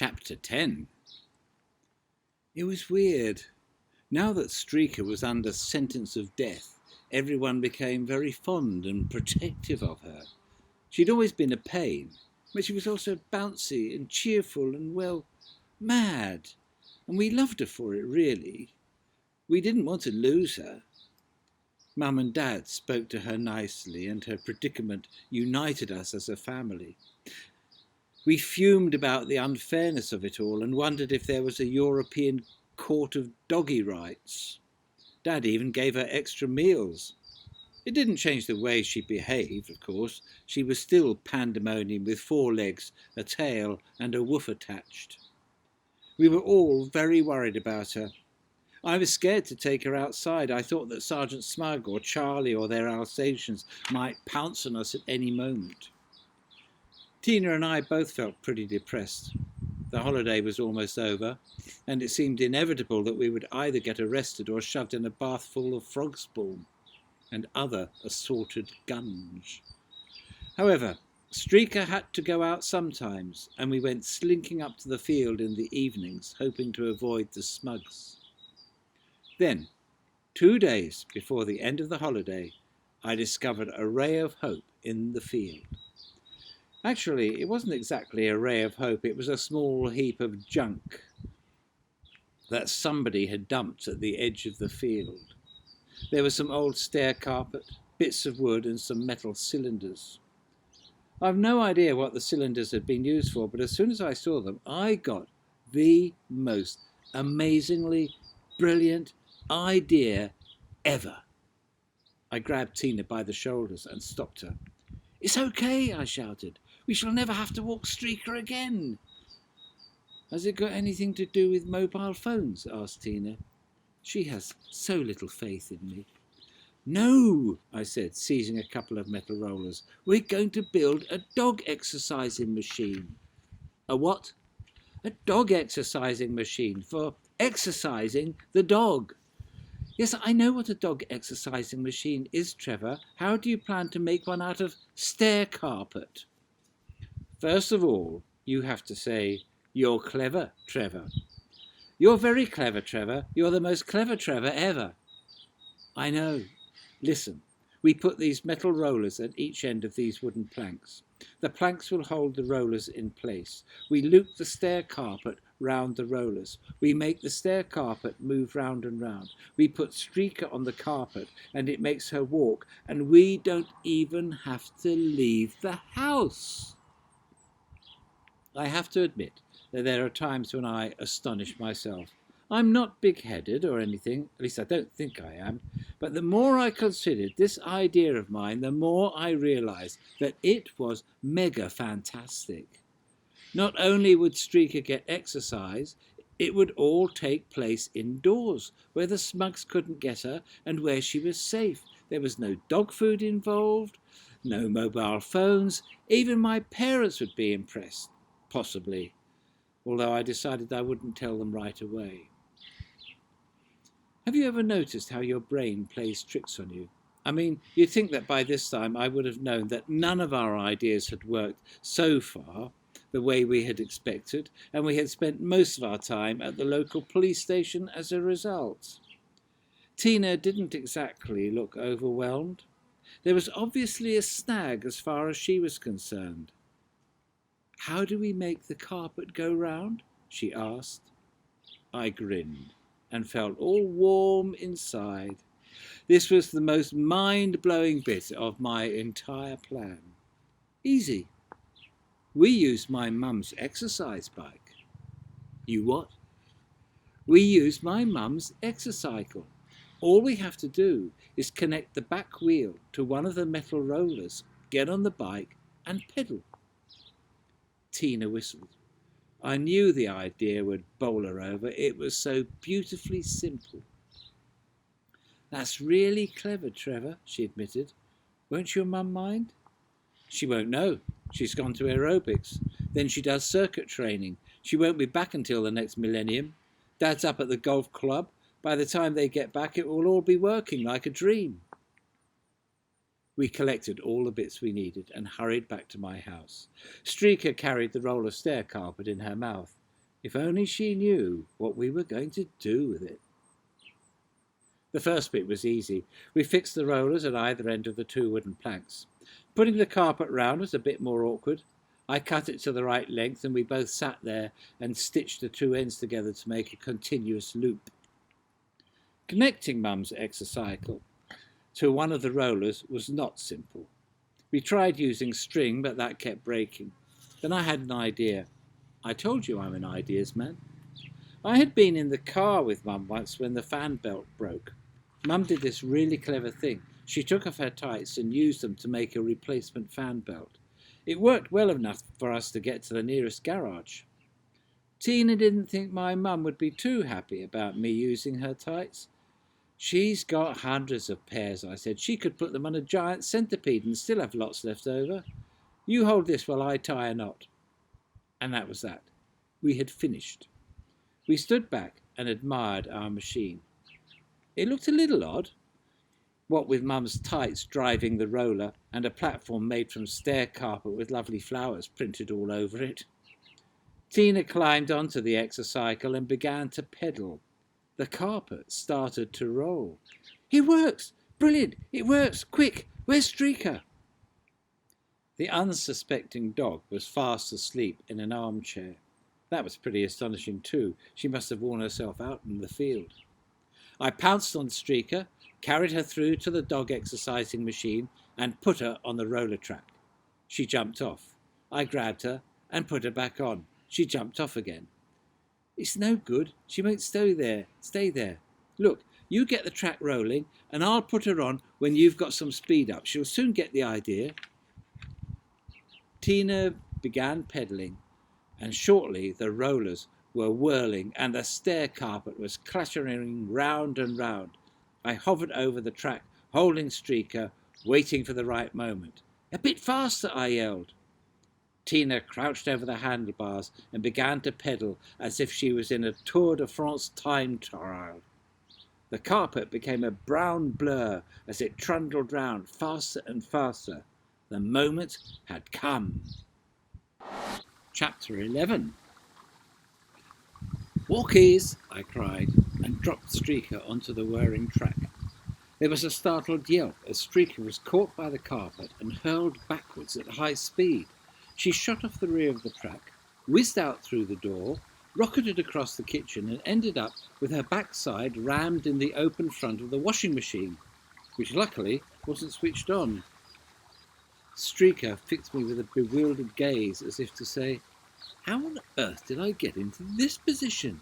Chapter 10. It was weird. Now that Streaker was under sentence of death, everyone became very fond and protective of her. She'd always been a pain, but she was also bouncy and cheerful and, well, mad. And we loved her for it, really. We didn't want to lose her. Mum and Dad spoke to her nicely, and her predicament united us as a family. We fumed about the unfairness of it all and wondered if there was a European court of doggy rights. Dad even gave her extra meals. It didn't change the way she behaved, of course. She was still pandemonium with 4 legs, a tail and a woof attached. We were all very worried about her. I was scared to take her outside. I thought that Sergeant Smug or Charlie or their Alsatians might pounce on us at any moment. Tina and I both felt pretty depressed. The holiday was almost over, and it seemed inevitable that we would either get arrested or shoved in a bath full of frog spawn and other assorted gunge. However, Streaker had to go out sometimes, and we went slinking up to the field in the evenings, hoping to avoid the Smugs. Then, 2 days before the end of the holiday, I discovered a ray of hope in the field. Actually, it wasn't exactly a ray of hope, it was a small heap of junk that somebody had dumped at the edge of the field. There was some old stair carpet, bits of wood and some metal cylinders. I've no idea what the cylinders had been used for, but as soon as I saw them, I got the most amazingly brilliant idea ever. I grabbed Tina by the shoulders and stopped her. "It's okay," I shouted. "We shall never have to walk Streaker again." "Has it got anything to do with mobile phones?" asked Tina. She has so little faith in me. "No," I said, seizing a couple of metal rollers. "We're going to build a dog exercising machine." "A what?" "A dog exercising machine for exercising the dog." "Yes, I know what a dog exercising machine is, Trevor. How do you plan to make one out of stair carpet?" "First of all, you have to say, 'You're clever, Trevor.'" "You're very clever, Trevor. You're the most clever Trevor ever." "I know. Listen, we put these metal rollers at each end of these wooden planks. The planks will hold the rollers in place. We loop the stair carpet round the rollers. We make the stair carpet move round and round. We put Streaker on the carpet and it makes her walk, and we don't even have to leave the house." I have to admit that there are times when I astonish myself. I'm not big-headed or anything, at least I don't think I am, but the more I considered this idea of mine, the more I realised that it was mega fantastic. Not only would Streaker get exercise, it would all take place indoors, where the Smugs couldn't get her and where she was safe. There was no dog food involved, no mobile phones. Even my parents would be impressed, possibly, although I decided I wouldn't tell them right away. Have you ever noticed how your brain plays tricks on you? I mean, you'd think that by this time I would have known that none of our ideas had worked so far the way we had expected, and we had spent most of our time at the local police station as a result. Tina didn't exactly look overwhelmed. There was obviously a snag as far as she was concerned. "How do we make the carpet go round?" she asked. I grinned and felt all warm inside. This was the most mind-blowing bit of my entire plan. "Easy. We use my mum's exercise bike." "You what?" "We use my mum's exercycle. All we have to do is connect the back wheel to one of the metal rollers, get on the bike and pedal." Tina whistled. I knew the idea would bowl her over. It was so beautifully simple. "That's really clever, Trevor," she admitted. "Won't your mum mind?" "She won't know. She's gone to aerobics. Then she does circuit training. She won't be back until the next millennium. Dad's up at the golf club. By the time they get back, it will all be working like a dream." We collected all the bits we needed and hurried back to my house. Streaker carried the roll of stair carpet in her mouth. If only she knew what we were going to do with it. The first bit was easy. We fixed the rollers at either end of the 2 wooden planks. Putting the carpet round was a bit more awkward. I cut it to the right length and we both sat there and stitched the 2 ends together to make a continuous loop. Connecting Mum's exercycle to one of the rollers was not simple. We tried using string, but that kept breaking. Then I had an idea. I told you I'm an ideas man. I had been in the car with Mum once when the fan belt broke. Mum did this really clever thing. She took off her tights and used them to make a replacement fan belt. It worked well enough for us to get to the nearest garage. Tina didn't think my mum would be too happy about me using her tights. She's got hundreds of pairs, I said. She could put them on a giant centipede and still have lots left over. You hold this while I tie a knot. And that was that. We had finished. We stood back and admired our machine. It looked a little odd, what with Mum's tights driving the roller and a platform made from stair carpet with lovely flowers printed all over it. Tina climbed onto the exercycle and began to pedal. The carpet started to roll. It works! Brilliant! It works! Quick! Where's Streaker? The unsuspecting dog was fast asleep in an armchair. That was pretty astonishing too. She must have worn herself out in the field. I pounced on Streaker, carried her through to the dog exercising machine and put her on the roller track. She jumped off. I grabbed her and put her back on. She jumped off again. It's no good. She won't stay there. Stay there. Look, you get the track rolling and I'll put her on when you've got some speed up. She'll soon get the idea. Tina began pedalling and shortly the rollers were whirling and the stair carpet was clattering round and round. I hovered over the track, holding Streaker, waiting for the right moment. A bit faster, I yelled. Tina crouched over the handlebars and began to pedal as if she was in a Tour de France time trial. The carpet became a brown blur as it trundled round faster and faster. The moment had come. Chapter 11. Walkies, I cried, and dropped Streaker onto the whirring track. There was a startled yelp as Streaker was caught by the carpet and hurled backwards at high speed. She shot off the rear of the track, whizzed out through the door, rocketed across the kitchen and ended up with her backside rammed in the open front of the washing machine, which luckily wasn't switched on. Streaker fixed me with a bewildered gaze as if to say, how on earth did I get into this position?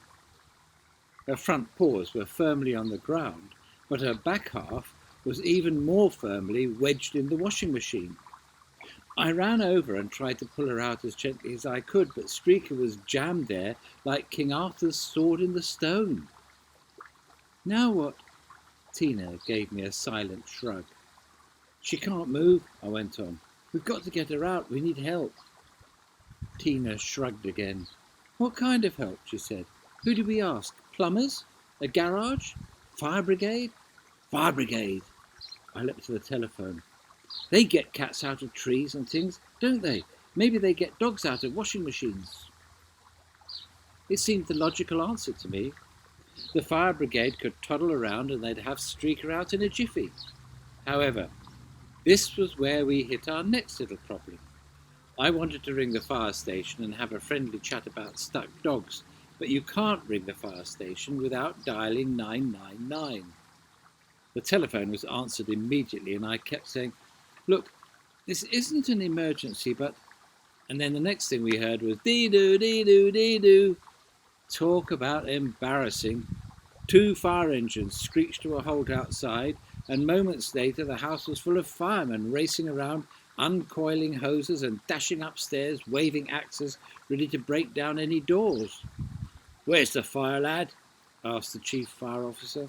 Her front paws were firmly on the ground, but her back half was even more firmly wedged in the washing machine. I ran over and tried to pull her out as gently as I could, but Streaker was jammed there like King Arthur's sword in the stone. Now what? Tina gave me a silent shrug. She can't move, I went on. We've got to get her out. We need help. Tina shrugged again. What kind of help? She said. Who do we ask? Plumbers? A garage? Fire brigade? Fire brigade. I leapt to the telephone. They get cats out of trees and things, don't they? Maybe they get dogs out of washing machines. It seemed the logical answer to me. The fire brigade could toddle around and they'd have Streaker out in a jiffy. However, this was where we hit our next little problem. I wanted to ring the fire station and have a friendly chat about stuck dogs, but you can't ring the fire station without dialing 999. The telephone was answered immediately and I kept saying, look, this isn't an emergency, but... And then the next thing we heard was dee-doo, dee-doo, dee-doo. Talk about embarrassing. 2 fire engines screeched to a halt outside, and moments later the house was full of firemen racing around, uncoiling hoses and dashing upstairs, waving axes, ready to break down any doors. Where's the fire, lad? Asked the chief fire officer.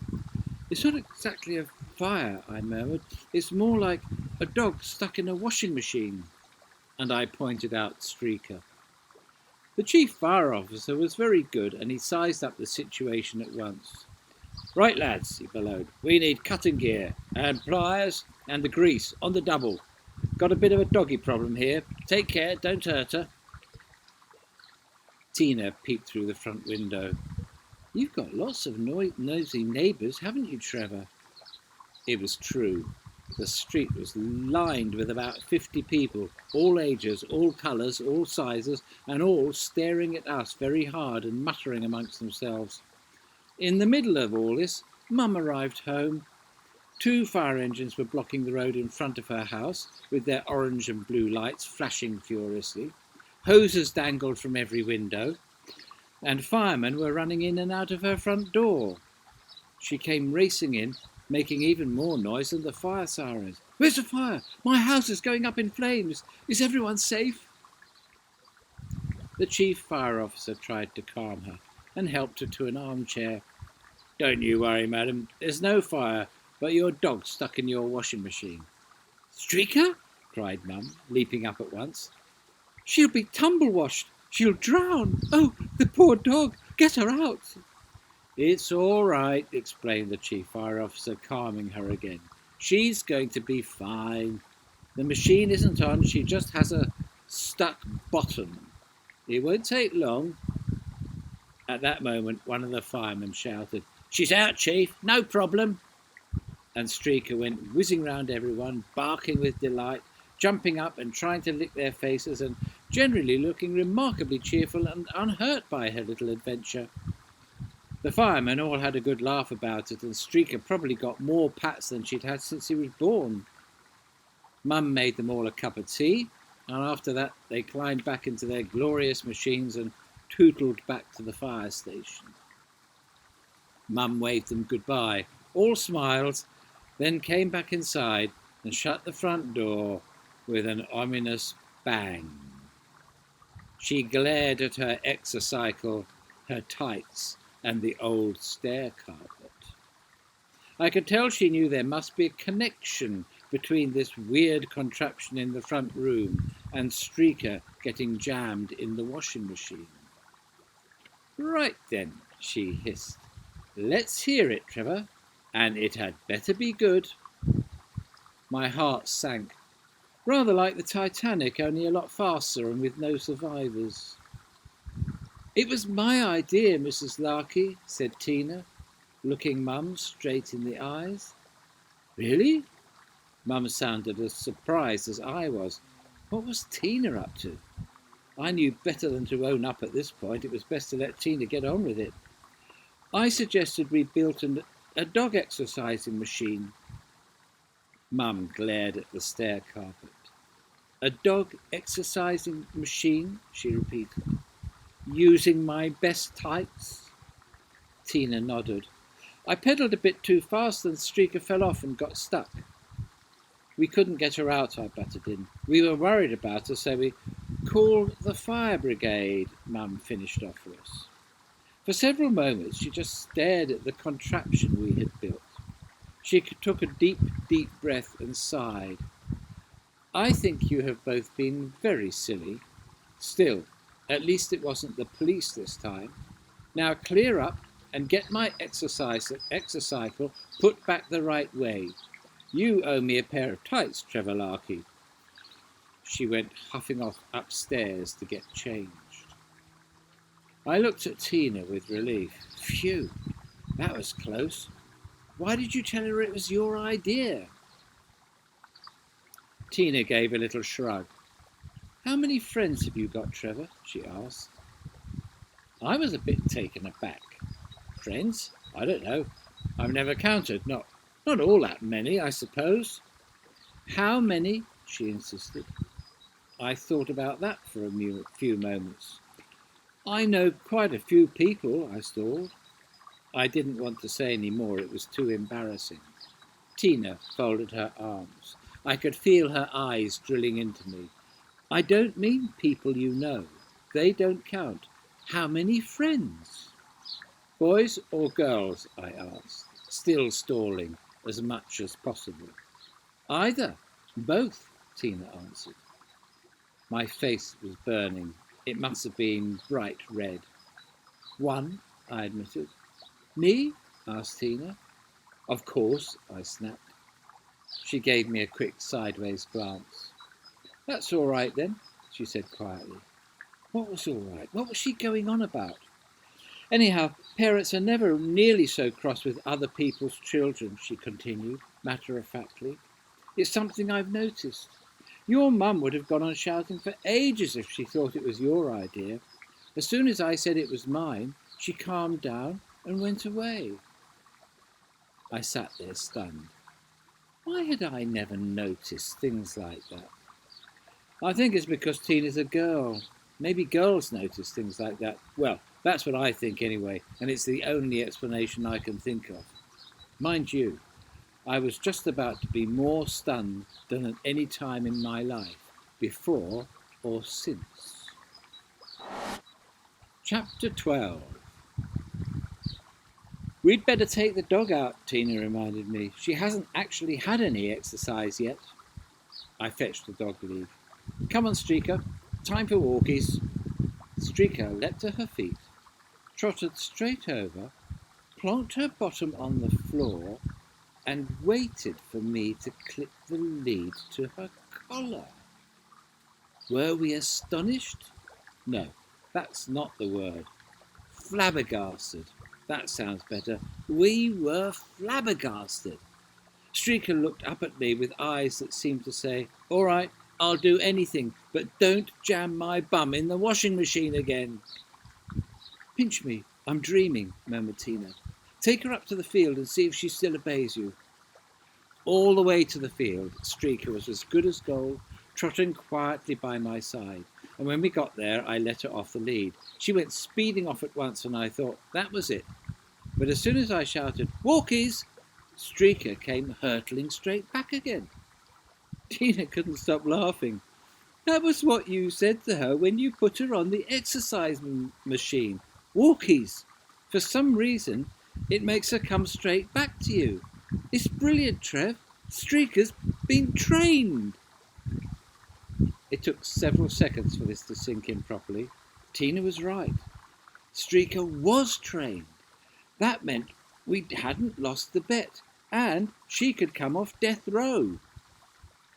It's not exactly a fire, I murmured. It's more like a dog stuck in a washing machine. And I pointed out Streaker. The chief fire officer was very good and he sized up the situation at once. Right, lads, he bellowed. We need cutting gear and pliers and the grease on the double. Got a bit of a doggy problem here. Take care, don't hurt her. Tina peeped through the front window. "You've got lots of nosy neighbours, haven't you, Trevor?" It was true. The street was lined with about 50 people, all ages, all colours, all sizes, and all staring at us very hard and muttering amongst themselves. In the middle of all this, Mum arrived home. 2 fire engines were blocking the road in front of her house, with their orange and blue lights flashing furiously. Hoses dangled from every window, and firemen were running in and out of her front door. She came racing in, making even more noise than the fire sirens. "Where's the fire? My house is going up in flames. Is everyone safe?" The chief fire officer tried to calm her and helped her to an armchair. "Don't you worry, madam. There's no fire, but your dog's stuck in your washing machine." "Streaker?" cried Mum, leaping up at once. "She'll be tumble-washed. She'll drown. Oh, the poor dog. Get her out." "It's all right," explained the chief fire officer, calming her again. "She's going to be fine. The machine isn't on. She just has a stuck bottom. It won't take long." At that moment, one of the firemen shouted, "She's out, Chief. No problem." And Streaker went whizzing round everyone, barking with delight, jumping up and trying to lick their faces, and generally looking remarkably cheerful and unhurt by her little adventure. The firemen all had a good laugh about it, and Streaker probably got more pats than she'd had since he was born. Mum made them all a cup of tea, and after that they climbed back into their glorious machines and tootled back to the fire station. Mum waved them goodbye, all smiles, then came back inside and shut the front door with an ominous bang. She glared at her exercycle, her tights, and the old stair carpet. I could tell she knew there must be a connection between this weird contraption in the front room and Streaker getting jammed in the washing machine. "Right then," she hissed. "Let's hear it, Trevor, and it had better be good." My heart sank. Rather like the Titanic, only a lot faster and with no survivors. "It was my idea, Mrs. Larkey," said Tina, looking Mum straight in the eyes. "Really?" Mum sounded as surprised as I was. What was Tina up to? I knew better than to own up at this point. It was best to let Tina get on with it. "I suggested we built a dog exercising machine." Mum glared at the stair carpet. "A dog exercising machine," she repeated. "Using my best tights?" Tina nodded. "I pedalled a bit too fast and Streaker fell off and got stuck." "We couldn't get her out," I butted in. "We were worried about her, so we called the fire brigade," Mum finished off for us. For several moments she just stared at the contraption we had built. She took a deep, deep breath and sighed. "I think you have both been very silly. Still, at least it wasn't the police this time. Now clear up and get my exercycle put back the right way. You owe me a pair of tights, Trevor Larkey." She went huffing off upstairs to get changed. I looked at Tina with relief. Phew, that was close. Why did you tell her it was your idea? Tina gave a little shrug. "How many friends have you got, Trevor?" she asked. I was a bit taken aback. "Friends? I don't know. I've never counted. Not all that many, I suppose." "How many?" she insisted. I thought about that for a few moments. "I know quite a few people," I stalled. I didn't want to say any more. It was too embarrassing. Tina folded her arms. I could feel her eyes drilling into me. "I don't mean people you know. They don't count. How many friends?" "Boys or girls?" I asked, still stalling as much as possible. "Either. Both," Tina answered. My face was burning. It must have been bright red. "One," I admitted. "Me?" asked Tina. "Of course," I snapped. She gave me a quick sideways glance. "That's all right then," she said quietly. What was all right? What was she going on about? Anyhow, parents are never nearly so cross with other people's children, she continued, matter-of-factly. It's something I've noticed. Your mum would have gone on shouting for ages if she thought it was your idea. As soon as I said it was mine, she calmed down and went away. I sat there stunned. Why had I never noticed things like that? I think it's because Tina's a girl. Maybe girls notice things like that. Well, that's what I think anyway, and it's the only explanation I can think of. Mind you, I was just about to be more stunned than at any time in my life, before or since. Chapter 12. We'd better take the dog out, Tina reminded me. She hasn't actually had any exercise yet. I fetched the dog lead. Come on, Streaker. Time for walkies. Streaker leapt to her feet, trotted straight over, plonked her bottom on the floor, and waited for me to clip the lead to her collar. Were we astonished? No, that's not the word. Flabbergasted. That sounds better. We were flabbergasted. Streaker looked up at me with eyes that seemed to say, all right, I'll do anything, but don't jam my bum in the washing machine again. Pinch me, I'm dreaming, murmured Tina. Take her up to the field and see if she still obeys you. All the way to the field, Streaker was as good as gold, trotting quietly by my side, and when we got there, I let her off the lead. She went speeding off at once, and I thought, that was it. But as soon as I shouted, walkies, Streaker came hurtling straight back again. Tina couldn't stop laughing. That was what you said to her when you put her on the exercise machine. Walkies. For some reason, it makes her come straight back to you. It's brilliant, Trev. Streaker's been trained. It took several seconds for this to sink in properly. Tina was right. Streaker was trained. That meant we hadn't lost the bet, and she could come off death row.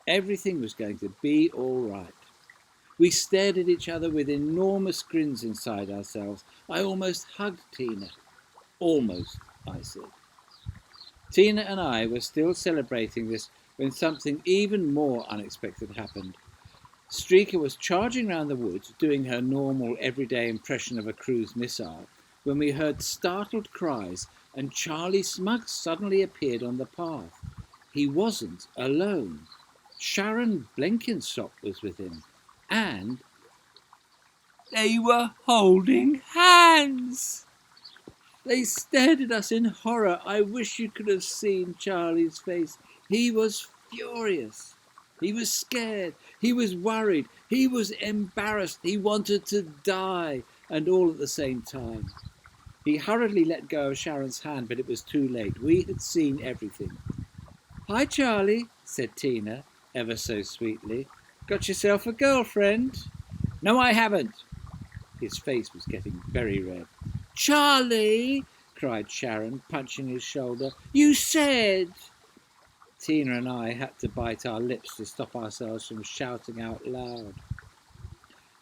Everything was going to be all right. We stared at each other with enormous grins inside ourselves. I almost hugged Tina. Almost, I said. Tina and I were still celebrating this when something even more unexpected happened. Streaker was charging round the woods, doing her normal everyday impression of a cruise missile, when we heard startled cries and Charlie Smuggs suddenly appeared on the path. He wasn't alone. Sharon Blenkinsop was with him, and they were holding hands. They stared at us in horror. I wish you could have seen Charlie's face. He was furious. He was scared. He was worried. He was embarrassed. He wanted to die, and all at the same time. He hurriedly let go of Sharon's hand, but it was too late. We had seen everything. Hi, Charlie, said Tina, ever so sweetly. Got yourself a girlfriend? No, I haven't. His face was getting very red. Charlie, cried Sharon, punching his shoulder. You said... Tina and I had to bite our lips to stop ourselves from shouting out loud.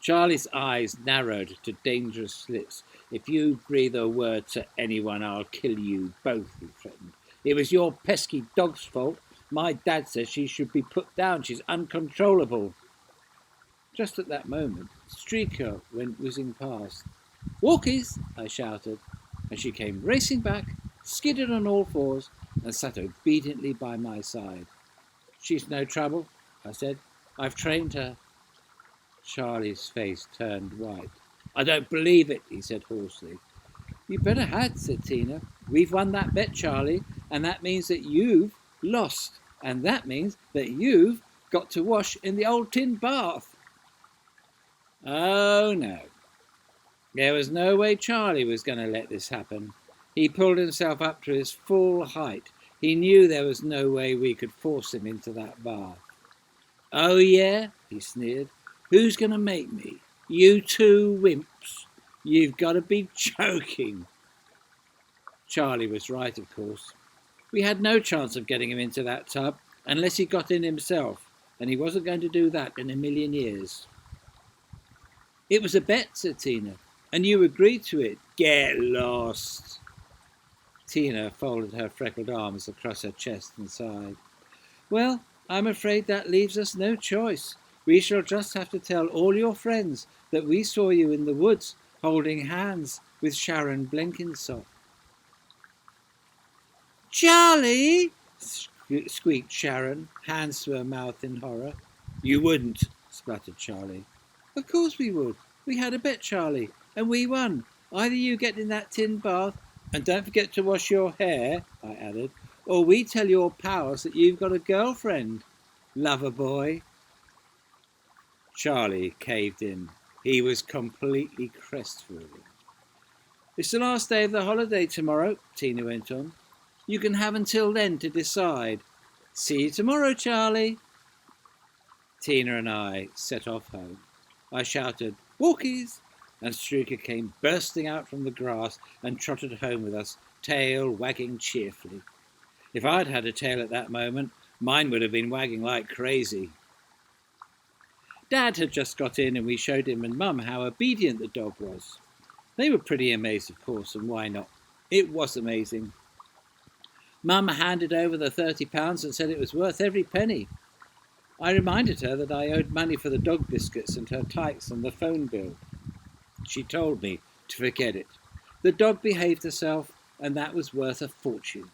Charlie's eyes narrowed to dangerous slits. If you breathe a word to anyone, I'll kill you both, he threatened. It was your pesky dog's fault. My dad says she should be put down. She's uncontrollable. Just at that moment, Streaker went whizzing past. Walkies, I shouted, and she came racing back, skidded on all fours, and sat obediently by my side. She's no trouble, I said. I've trained her. Charlie's face turned white. I don't believe it, he said hoarsely. You better had, said Tina. We've won that bet, Charlie, and that means that you've lost, and that means that you've got to wash in the old tin bath. Oh, no. There was no way Charlie was going to let this happen. He pulled himself up to his full height. He knew there was no way we could force him into that bath. Oh, yeah, he sneered. Who's going to make me? You two wimps. You've got to be joking. Charlie was right, of course. We had no chance of getting him into that tub unless he got in himself, and he wasn't going to do that in a million years. It was a bet, said Tina, and you agreed to it. Get lost. Tina folded her freckled arms across her chest and sighed. Well, I'm afraid that leaves us no choice. We shall just have to tell all your friends that we saw you in the woods holding hands with Sharon Blenkinsop. Charlie! Squeaked Sharon, hands to her mouth in horror. You wouldn't, spluttered Charlie. Of course we would. We had a bet, Charlie, and we won. Either you get in that tin bath, and don't forget to wash your hair, I added, or we tell your pals that you've got a girlfriend. Lover boy. Charlie caved in. He was completely crestfallen. It's the last day of the holiday tomorrow, Tina went on. You can have until then to decide. See you tomorrow, Charlie. Tina and I set off home. I shouted, Walkies! And Streaker came bursting out from the grass and trotted home with us, tail wagging cheerfully. If I'd had a tail at that moment, mine would have been wagging like crazy. Dad had just got in and we showed him and Mum how obedient the dog was. They were pretty amazed, of course, and why not? It was amazing. Mum handed over the £30 and said it was worth every penny. I reminded her that I owed money for the dog biscuits and her tights and the phone bill. She told me to forget it. The dog behaved herself, and that was worth a fortune.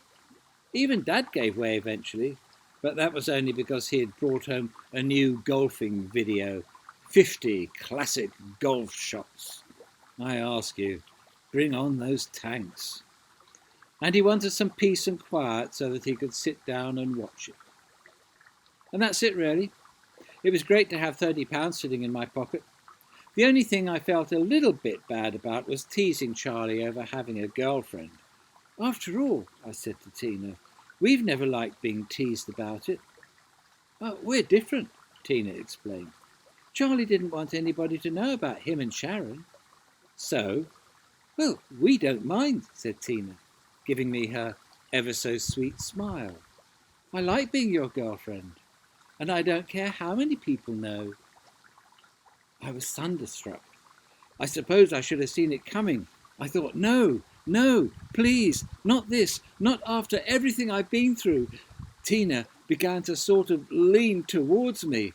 Even Dad gave way eventually, but that was only because he had brought home a new golfing video, 50 classic golf shots. I ask you, bring on those tanks. And he wanted some peace and quiet so that he could sit down and watch it. And that's it, really. It was great to have £30 sitting in my pocket. The only thing I felt a little bit bad about was teasing Charlie over having a girlfriend. After all, I said to Tina, we've never liked being teased about it. Oh, we're different, Tina explained. Charlie didn't want anybody to know about him and Sharon. So, well, we don't mind, said Tina, giving me her ever-so-sweet smile. I like being your girlfriend, and I don't care how many people know. I was thunderstruck. I suppose I should have seen it coming. I thought, no, please, not this, not after everything I've been through. Tina began to sort of lean towards me.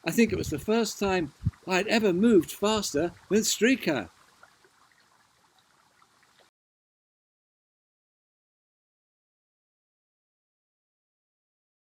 I think it was the first time I'd ever moved faster than Streaker.